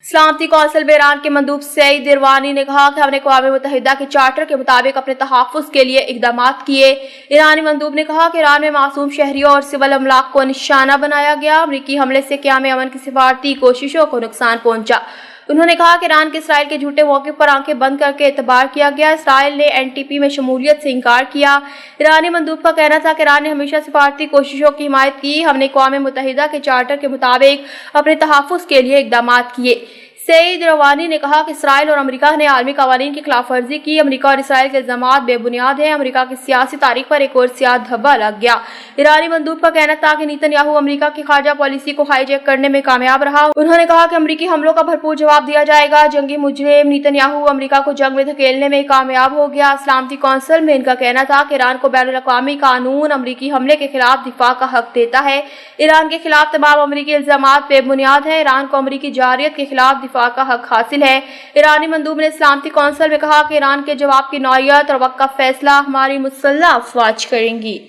सलामती कौंसिल में ईरान के मंदूब सईद इरवानी ने कहा कि हमने अक़वाम मुत्तहिदा के चार्टर के मुताबिक अपने तहफ़्फ़ुज़ के लिए इक़दाम किए। ईरानी मंदूब ने कहा कि ईरान में मासूम शहरियों और सिविल अमलाक को निशाना बनाया गया। अमरीकी हमले से क़याम अमन की सिफारती कोशिशों को नुकसान पहुंचा। उन्होंने कहा कि ईरान के इसराइल के झूठे मौक़िफ़ पर आंखें बंद करके एतबार किया गया। इसराइल ने NPT में शमूलियत से इनकार किया। ईरानी मंदूब का कहना था कि ईरान ने हमेशा सिफारती कोशिशों की हिमायत की। हमने अक़वाम मुत्तहिदा के चार्टर के मुताबिक अपने तहफ़्फ़ुज़ के लिए इक़दाम किए। सईद इरवानी ने कहा कि इसराइल और अमेरिका ने आलमी क़वानीन की खिलाफ वर्जी की। अमेरिका और इसराइल के इल्ज़ामात बेबुनियाद हैं। अमेरिका की सियासी तारीख पर एक और सियाह धब्बा लग गया। ईरानी मंदूब का कहना था कि नेतन्याहू अमेरिका की खारजा पॉलिसी को हाईजैक करने में कामयाब रहा। उन्होंने कहा कि अमेरिकी हमलों का भरपूर जवाब दिया जाएगा। जंगी मुजरिम नेतन्याहू अमेरिका को जंग में धकेलने में कामयाब हो गया। सलामती कौंसिल में इनका कहना था कि ईरान को बैनुल अक़वामी कानून अमेरिकी हमले के खिलाफ दिफा का हक देता है। ईरान के खिलाफ तमाम अमेरिकी इल्ज़ामात बेबुनियाद हैं। ईरान को अमेरिकी जारियत के खिलाफ दिफा का हक हासिल है। ईरानी मंदूब ने सलामती कौंसिल में कहा कि ईरान के जवाब की नौइयत और वक्त का फैसला हमारी मुसल्लह अफ़वाज करेंगी।